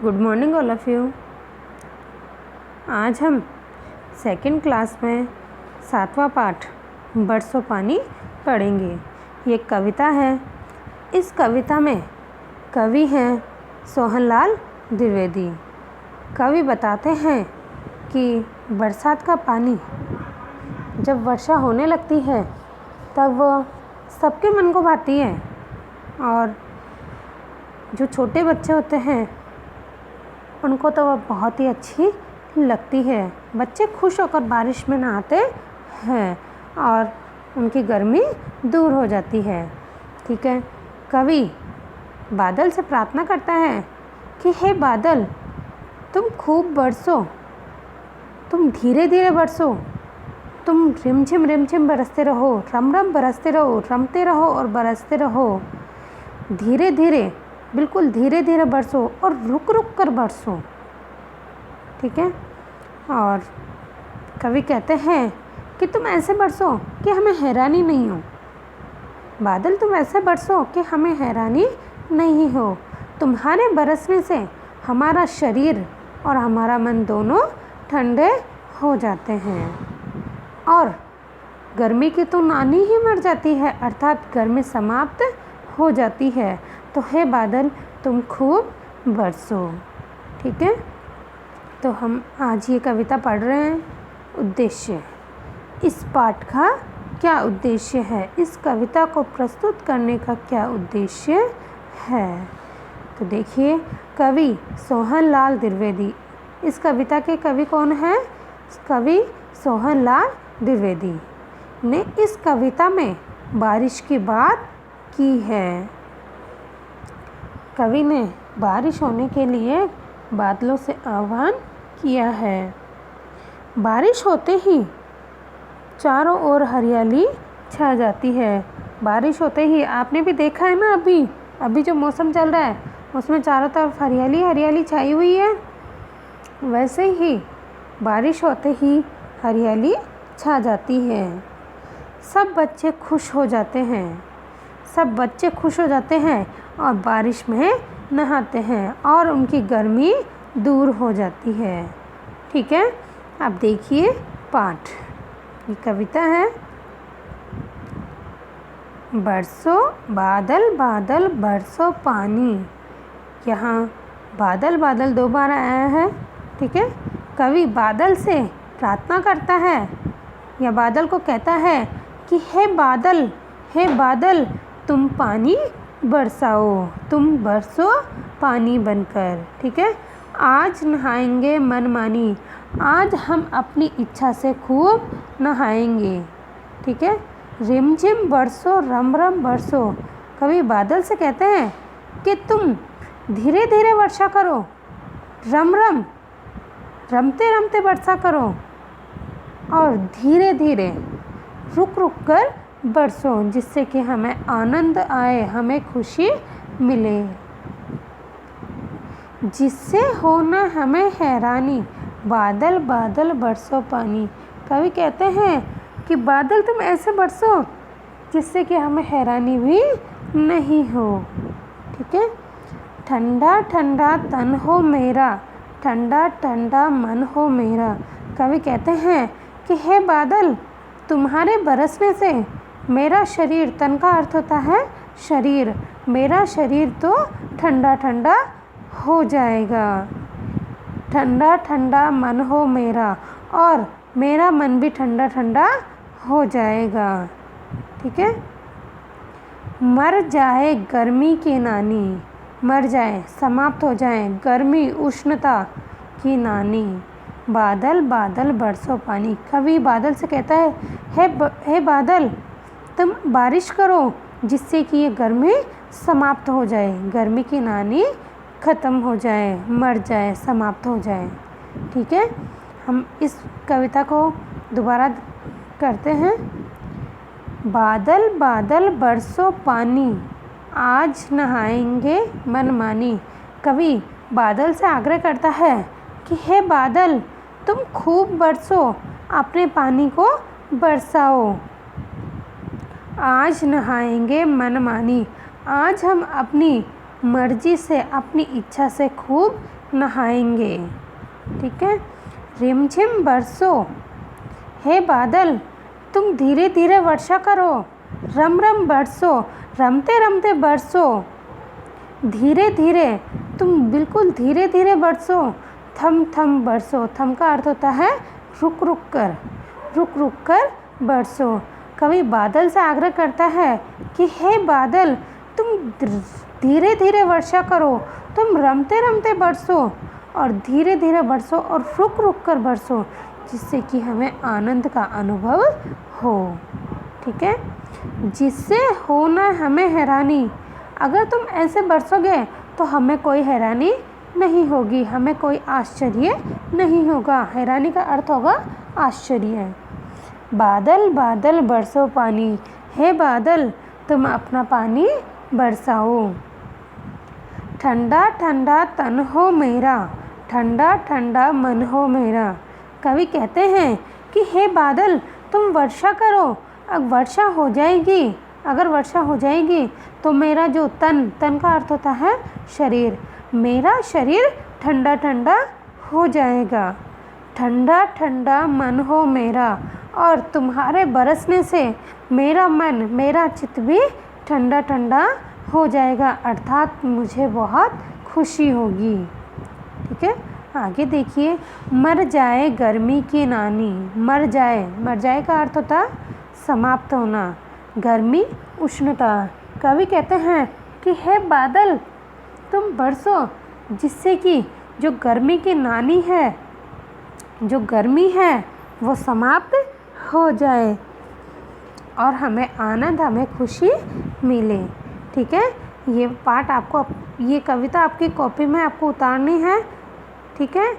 Good morning all of you. आज हम second class में 7वां पाठ बरसों पानी पढ़ेंगे। ये कविता है। इस कविता में कवि हैं सोहनलाल द्विवेदी। कवि बताते हैं कि बरसात का पानी जब वर्षा होने लगती है तब वह सबके मन को भाती है, और जो छोटे बच्चे होते हैं उनको तो वह बहुत ही अच्छी लगती है। बच्चे खुश होकर बारिश में नहाते हैं और उनकी गर्मी दूर हो जाती है। ठीक है। कवि बादल से प्रार्थना करता है कि हे बादल, तुम खूब बरसो, तुम धीरे धीरे बरसो, तुम रिमझिम बरसते रहो, रम रम बरसते रहो, रमते रहो और बरसते रहो। धीरे धीरे, बिल्कुल धीरे धीरे बरसो और रुक रुक कर बरसो। ठीक है। और कवि कहते हैं कि तुम ऐसे बरसो कि हमें हैरानी नहीं हो। बादल, तुम ऐसे बरसो कि हमें हैरानी नहीं हो। तुम्हारे बरसने से हमारा शरीर और हमारा मन दोनों ठंडे हो जाते हैं और गर्मी की तो नानी ही मर जाती है, अर्थात गर्मी समाप्त हो जाती है। तो हे बादल, तुम खूब बरसो। ठीक है। तो हम आज ये कविता पढ़ रहे हैं। उद्देश्य, इस पाठ का क्या उद्देश्य है, इस कविता को प्रस्तुत करने का क्या उद्देश्य है। तो देखिए, कवि सोहनलाल द्विवेदी। इस कविता के कवि कौन हैं? कवि सोहनलाल द्विवेदी ने इस कविता में बारिश की बात की है। कवि ने बारिश होने के लिए बादलों से आह्वान किया है। बारिश होते ही चारों ओर हरियाली छा जाती है। बारिश होते ही आपने भी देखा है ना, अभी जो मौसम चल रहा है उसमें चारों तरफ हरियाली हरियाली छाई हुई है। वैसे ही बारिश होते ही हरियाली छा जाती है। सब बच्चे खुश हो जाते हैं और बारिश में नहाते हैं और उनकी गर्मी दूर हो जाती है। ठीक है। अब देखिए पाठ। ये कविता है। बरसो बादल बादल बरसो पानी। यहाँ बादल बादल 2 बार आया है। ठीक है। कवि बादल से प्रार्थना करता है या बादल को कहता है कि हे बादल, तुम पानी बरसाओ, तुम बरसो पानी बनकर। ठीक है। आज नहाएंगे मनमानी, आज हम अपनी इच्छा से खूब नहाएंगे। ठीक है। रिमझिम बरसो, रम रम बरसो। कवि बादल से कहते हैं कि तुम धीरे धीरे वर्षा करो, रम रम रमते रमते वर्षा करो और धीरे धीरे रुक रुक कर बरसो, जिससे कि हमें आनंद आए, हमें खुशी मिले, जिससे हो न हमें हैरानी। बादल बादल बरसो पानी। कवि कहते हैं कि बादल, तुम ऐसे बरसो जिससे कि हमें हैरानी भी नहीं हो। ठीक है। ठंडा ठंडा तन हो मेरा, ठंडा ठंडा मन हो मेरा। कवि कहते हैं कि हे बादल, तुम्हारे बरसने से मेरा शरीर, तन का अर्थ होता है शरीर, मेरा शरीर तो ठंडा ठंडा हो जाएगा। ठंडा ठंडा मन हो मेरा, और मेरा मन भी ठंडा ठंडा हो जाएगा। ठीक है। मर जाए गर्मी की नानी, मर जाए, समाप्त हो जाए गर्मी, उष्णता की नानी। बादल बादल बरसो पानी। कवि बादल से कहता है हे बादल, तुम बारिश करो जिससे कि ये गर्मी समाप्त हो जाए, गर्मी की नानी ख़त्म हो जाए, मर जाए, समाप्त हो जाए। ठीक है। हम इस कविता को दोबारा करते हैं। बादल बादल बरसो पानी, आज नहाएंगे मनमानी। कवि बादल से आग्रह करता है कि हे बादल, तुम खूब बरसो, अपने पानी को बरसाओ। आज नहाएंगे मनमानी, आज हम अपनी मर्जी से, अपनी इच्छा से खूब नहाएंगे। ठीक है। रिमझिम बरसो, हे बादल तुम धीरे धीरे वर्षा करो। रम रम बरसो, रमते रमते बरसो। धीरे धीरे, तुम बिल्कुल धीरे धीरे बरसो। थम थम बरसो, थम का अर्थ होता है रुक रुक कर बरसो। कवि बादल से आग्रह करता है कि हे बादल तुम धीरे धीरे वर्षा करो, तुम रमते रमते बरसो और धीरे धीरे बरसो और रुक कर बरसो, जिससे कि हमें आनंद का अनुभव हो। ठीक है। जिससे हो ना हमें हैरानी, अगर तुम ऐसे बरसोगे तो हमें कोई हैरानी नहीं होगी, हमें कोई आश्चर्य नहीं होगा। हैरानी का अर्थ होगा आश्चर्य। बादल बादल बरसो पानी, हे बादल तुम अपना पानी बरसाओ। ठंडा ठंडा तन हो मेरा, ठंडा ठंडा मन हो मेरा। कवि कहते हैं कि हे बादल तुम वर्षा करो, अब वर्षा हो जाएगी, अगर वर्षा हो जाएगी तो मेरा जो तन का अर्थ होता है शरीर, मेरा शरीर ठंडा ठंडा हो जाएगा। ठंडा ठंडा मन हो मेरा, और तुम्हारे बरसने से मेरा मन, मेरा चित्त भी ठंडा ठंडा हो जाएगा, अर्थात मुझे बहुत खुशी होगी। ठीक है। आगे देखिए, मर जाए गर्मी की नानी। मर जाए का अर्थ होता है समाप्त होना, गर्मी उष्णता। कवि कहते हैं कि हे बादल तुम बरसो, जिससे कि जो गर्मी की नानी है, जो गर्मी है वो समाप्त हो जाए और हमें आनंद, हमें खुशी मिले। ठीक है। ये पाठ आपको, ये कविता आपकी कॉपी में आपको उतारनी है। ठीक है।